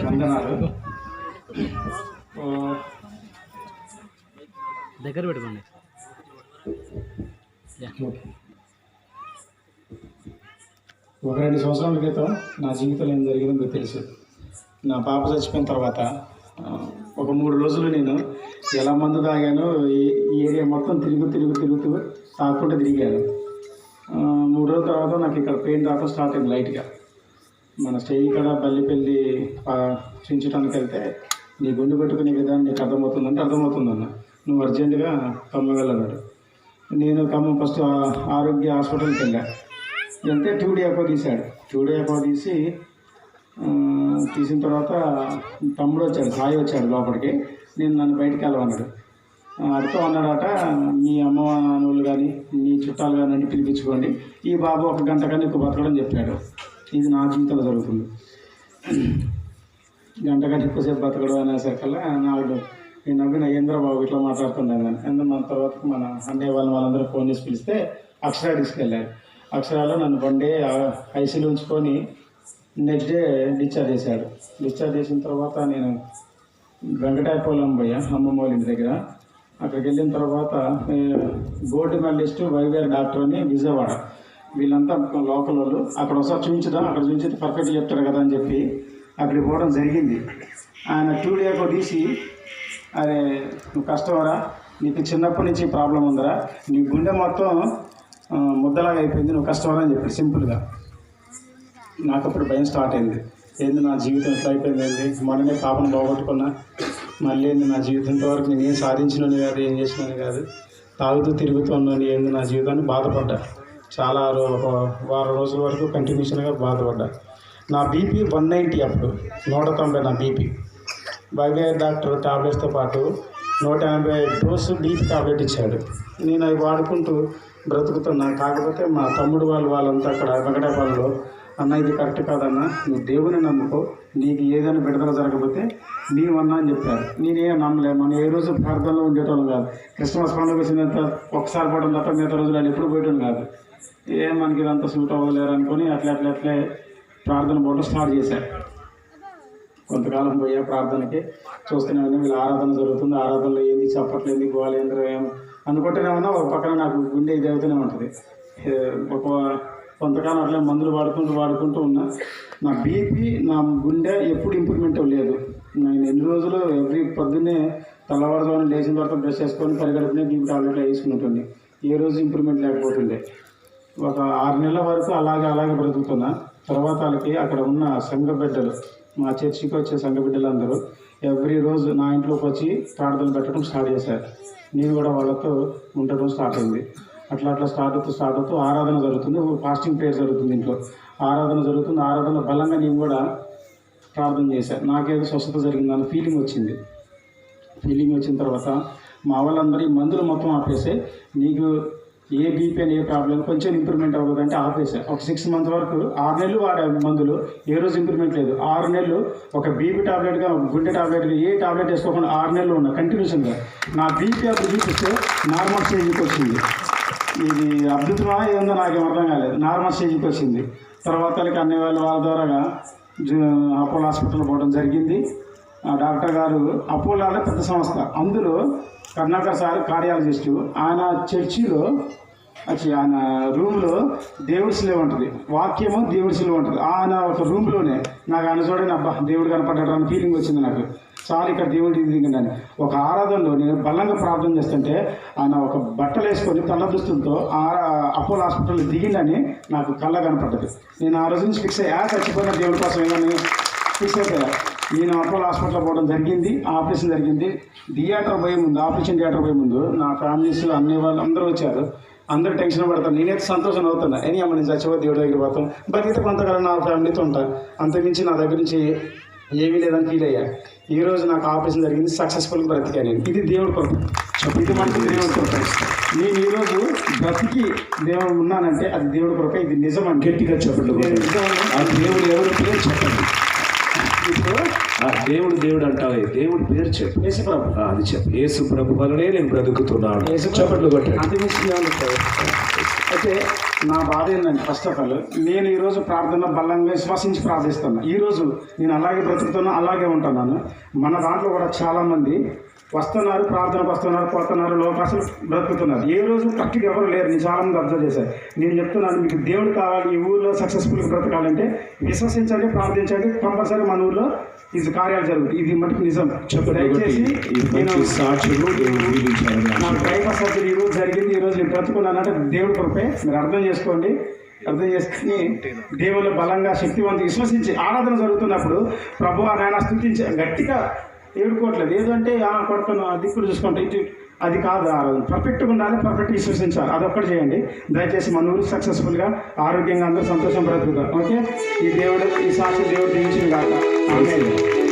వందనాలు. దగ్గర పెట్టుకోండి. ఒక 2 సంవత్సరాల క్రితం నా జీవితంలో ఏం జరిగిందో మీకు తెలుసు. నా పాప చచ్చిపోయిన తర్వాత ఒక 3 రోజులు నేను ఎలా మందు తాగానో ఈ ఏరియా మొత్తం తిరుగుతూ తాకుండా తిరిగాను. 3 రోజుల తర్వాత నాకు ఇక్కడ పెయిన్ రావడం స్టార్ట్ అయింది లైట్గా. మన స్టేజ్ ఇక్కడ బల్లిపల్లి చించడానికి వెళ్తే నీ గుండె పెట్టుకునే విధానం నీకు అర్థమవుతుందంటే అర్థమవుతుందన్న, నువ్వు అర్జెంటుగా ఖమ్మం వెళ్ళన్నాడు. నేను ఖమ్మం ఫస్ట్ ఆరోగ్య హాస్పిటల్కి వెళ్తే ట్యూడియాకో తీశాడు. ట్యూడియాకో తీసిన తర్వాత తమ్ముడు వచ్చాడు, సాయి వచ్చాడు లోపలికి. నన్ను బయటికి వెళ్ళమన్నాడు. అడుతూ అన్నాడట, మీ అమ్మ వాళ్ళు కానీ మీ చుట్టాలు కానీ అన్ని పిలిపించుకోండి, ఈ బాబు 1 గంట కన్నా ఎక్కువ బతకడం చెప్పాడు. ఇది నా జీవితంలో జరుగుతుంది. 1 గంట కన్నా ఎక్కువసేపు బతకడం అనేసరికల్లా నేను నవ్విన బాబు ఇట్లా మాట్లాడుతున్నాను. ఎందుకు మన తర్వాత మన అన్నయ్య వాళ్ళందరూ ఫోన్ చేసి పిలిస్తే అక్షరా తీసుకెళ్ళారు. అక్షరాలో నన్ను బండి ఐసీలో ఉంచుకొని నెక్స్ట్ డే డిశ్చార్జ్ చేశాడు. డిశ్చార్జ్ చేసిన తర్వాత నేను వెంకటాయపాలెం పోయా, అమ్మమ్మ వాళ్ళ ఇంటి దగ్గర. అక్కడికి వెళ్ళిన తర్వాత గోల్డ్ మెడలిస్ట్ వైవేర్ డాక్టర్ అని విజయవాడ, వీళ్ళంతా లోకల్ వాళ్ళు. అక్కడ ఒకసారి చూపించుదాం, అక్కడ చూపించితే పర్ఫెక్ట్గా చెప్తారు కదా అని చెప్పి అక్కడికి పోవడం జరిగింది. ఆయన ట్యూడియాకో తీసి, అరే నువ్వు కష్టమరా, నీకు చిన్నప్పటి నుంచి ప్రాబ్లం ఉందరా, నీ గుండె మొత్తం ముద్దలాగా అయిపోయింది, నువ్వు కష్టమరా అని చెప్పి సింపుల్గా. నాకు అప్పుడు భయం స్టార్ట్ అయింది. ఏంది నా జీవితం ఎట్లా అయిపోయింది, ఏంది మననే పాపను బాగొట్టుకున్నా, మళ్ళీ ఏంది నా జీవితంతో వరకు నేను ఏం సాధించినని కాదు, ఏం చేసినని కాదు, తాగుతూ తిరుగుతూ ఉన్నాను, ఏంది నా జీవితాన్ని బాధపడ్డా. చాలా ఒక వారం రోజుల వరకు కంటిన్యూషన్గా బాధపడ్డా. నా బీపీ 190, అప్పుడు 190 నా బీపీ. వైవేర్ డాక్టర్ టాబ్లెట్స్తో పాటు 180 డోసు బీపీ టాబ్లెట్ ఇచ్చాడు. నేను అవి వాడుకుంటూ బ్రతుకుతున్నా. కాకపోతే మా తమ్ముడు వాళ్ళంతా అక్కడ వెంకటాపాలెంలో, అన్న ఇది కరెక్ట్ కాదన్నా, నువ్వు దేవుని నమ్ముకో, నీకు ఏదైనా విడుదల జరగకపోతే నీవన్నా అని చెప్పారు. నేనేం నమ్మలే. మనం ఏ రోజు ప్రార్థనలో ఉండేటోళ్ళం కాదు. క్రిస్మస్ పండుగ వచ్చినంత ఒకసారి పోవడం తప్ప మిగతా రోజులు ఆయన ఎప్పుడు పోయటం కాదు. మనకి ఇదంతా సూట్ అవ్వలేరు అనుకొని అట్లే ప్రార్థన పోవడం స్టార్ట్ చేశారు. కొంతకాలం పోయా ప్రార్థనకి. చూస్తూనే ఉన్నా వీళ్ళు ఆరాధన జరుగుతుంది, ఆరాధనలో ఏంది చెప్పట్లేదు, గోళేంద్ర ఏం అనుకుంటూనే ఉన్నా. ఒక పక్కన నాకు గుండె ఇది అవుతూనే ఉంటుంది. కొంతకాలం అట్లా మందులు వాడుకుంటూ ఉన్నా. నా బీపీ, నా గుండె ఎప్పుడు ఇంప్రూవ్మెంట్ అవ్వలేదు. నేను ఎన్ని రోజులు పొద్దున్నే తెల్లవారుజామున లేచిన తర్వాత బ్రష్ చేసుకొని పరిగెడుపునే బీపీ టాబ్లెట్లు వేసుకున్నట్టుండి, ఏ రోజు ఇంప్రూవ్మెంట్ లేకపోతుండే. ఒక 6 నెలల వరకు అలాగే బ్రతుకుతున్నా. తర్వాత వాళ్ళకి అక్కడ ఉన్న సంఘ బిడ్డలు, మా చర్చికి వచ్చే సంఘ బిడ్డలందరూ ఎవ్రీ రోజు నా ఇంట్లోకి వచ్చి ప్రార్థనలు పెట్టడం స్టార్ట్ చేశారు. నేను కూడా వాళ్ళతో ఉండటం స్టార్ట్ అయింది. అట్లా స్టార్ట్ అవుతూ ఆరాధన జరుగుతుంది. ఫాస్టింగ్ ప్రేయర్ జరుగుతుంది ఇంట్లో. ఆరాధన బలంగా నేను కూడా ప్రార్థన చేశాను. నాకేదో స్వస్థత జరిగిందన్న ఫీలింగ్ వచ్చింది. వచ్చిన తర్వాత మా వాళ్ళందరూ ఈ మందులు మొత్తం ఆపేసే, నీకు ఏ బీపీ అని ఏ ప్రాబ్లం కొంచెం ఇంప్రూవ్మెంట్ అవ్వదంటే ఆపేసా. ఒక 6 మంత్స్ వరకు 6 నెలలు వాడే మందులు, ఏ రోజు ఇంప్రూవ్మెంట్ లేదు. 6 నెలలు ఒక బీపీ టాబ్లెట్గా, గుండె టాబ్లెట్గా ఏ టాబ్లెట్ వేసుకోకుండా 6 నెలలు ఉన్నా కంటిన్యూషన్గా. నా బీపీ అప్పుడు చూపిస్తే నార్మల్ స్టేజ్కి వచ్చింది. ఇది అద్భుతమా ఏందో నాకేం అర్థం కాలేదు. నార్మల్ స్టేజ్కి వచ్చింది. తర్వాత అన్ని వాళ్ళ ద్వారాగా అపోలో హాస్పిటల్ పోవడం జరిగింది. డాక్టర్ గారు, అపోలో అంటే పెద్ద సంస్థ, అందులో కర్ణాకర్ సార్ కార్డియాలజిస్టు. ఆయన చర్చిలో ఆయన రూమ్లో దేవుడి శిలువ ఉంటుంది, వాక్యము దేవుడి శిలువ ఉంటుంది. ఆయన ఒక రూమ్లోనే నాకు ఆయన చూడండి, అబ్బా దేవుడు కనపడ్డాడని ఫీలింగ్ వచ్చింది నాకు. చాలా ఇక్కడ దేవుడి దిగిందని. ఒక ఆరాధనలో నేను బలంగా ప్రార్థన చేస్తుంటే ఆయన ఒక బట్టలు వేసుకొని తెల్ల దుస్తులతో అపోలో హాస్పిటల్లో దిగిందని నాకు కళ్ళ కనపడ్డది. నేను ఆ రోజు నుంచి ఫిక్స్ అయ్యా, చచ్చిపోయిన దేవుడి కోసం ఏమని ఫిక్స్ అయిపోయా. నేను అపోలో హాస్పిటల్లో పోవడం జరిగింది. ఆపరేషన్ జరిగింది. ఆపరేషన్ థియేటర్ పోయే ముందు నా ఫ్యామిలీస్ అన్ని వాళ్ళు అందరూ వచ్చారు. అందరూ టెన్షన్ పడతారు. నేనైతే సంతోషం అవుతున్నా. అని అమ్మ నేను చచ్చిపోతే దేవుడి దగ్గర పోతాం, బతికితే కొంతకాలం నా ఫ్యామిలీతో ఉంటాను, అంతకుమించి నా దగ్గర నుంచి ఏమీ లేదని ఫీల్ అయ్యా. ఈరోజు నాకు ఆపరేషన్ జరిగింది, సక్సెస్ఫుల్గా బ్రతికా నేను. ఇది దేవుడి కొరకు, ఇది మనకు దేవుడి కొరకు. నేను ఈరోజు బ్రతికి దేవుడు ఉన్నానంటే అది దేవుడి కొరకు. ఇది నిజం గట్టిగా చెప్పండి. దేవుడు ఎవరి పేరు చెప్పండి. ఇప్పుడు దేవుడు అంటావు, దేవుడి పేరు చెప్పు. యేసుప్రభు. అది చెప్పు. యేసుప్రభు వలనే నేను బ్రతుకుతున్నాను. చెప్పట్లు కొట్టాడు. అంతమించి అయితే నా బాధ ఏంటంటే ఫస్ట్ ఆఫ్ ఆల్ నేను ఈరోజు ప్రార్థన బలంగా విశ్వసించి ప్రార్థిస్తున్నా. ఈరోజు నేను అలాగే బ్రతుకుతున్నా, అలాగే ఉంటున్నాను. మన దాంట్లో కూడా చాలామంది వస్తున్నారు, ప్రార్థనకు వస్తున్నారు, పోతున్నారు, లోకాసులు బ్రతుకుతున్నారు. ఏ రోజు కరెక్ట్గా ఎవరు లేరు. నేను చాలామంది అబ్జర్వ్ చేశాను. నేను చెప్తున్నాను, మీకు దేవుడు కావాలి, ఈ ఊళ్ళో సక్సెస్ఫుల్గా బ్రతకాలంటే విశ్వసించండి, ప్రార్థించండి. కంపల్సరీ మన ఊళ్ళో ఇది కార్యాలు జరుగుతాయి. ఇది మటుకు నిజం. దయచేసి నేను సాక్షులు దేవుడు దీవించారు. నాకు బైపాస్ సర్జరీ ఈరోజు జరిగింది. ఈరోజు నేను బ్రతుకున్నానంటే దేవుడి కృపే. మీరు అర్థం చేసుకోండి. అర్థం చేసుకుని దేవుళ్ళు బలంగా శక్తివంతం విశ్వసించి ఆరాధన జరుగుతున్నప్పుడు ప్రభు నాయన స్తుతించే గట్టిగా ఏడుకోవట్లేదు. ఏదంటే కొడుకును దిక్కులు చూసుకుంటే ఇటు అది కాదు. ఆరాధన పర్ఫెక్ట్గా ఉండాలి, పర్ఫెక్ట్ విశ్వసించాలి. అదొక్కటి చేయండి దయచేసి. మన ఊరు సక్సెస్ఫుల్గా ఆరోగ్యంగా అందరూ సంతోషం బ్రతుకుతాం. ఓకే. ఈ దేవుడు ఈ సాక్షి దేవుడు దీవించిన కాక. ఆమేన్.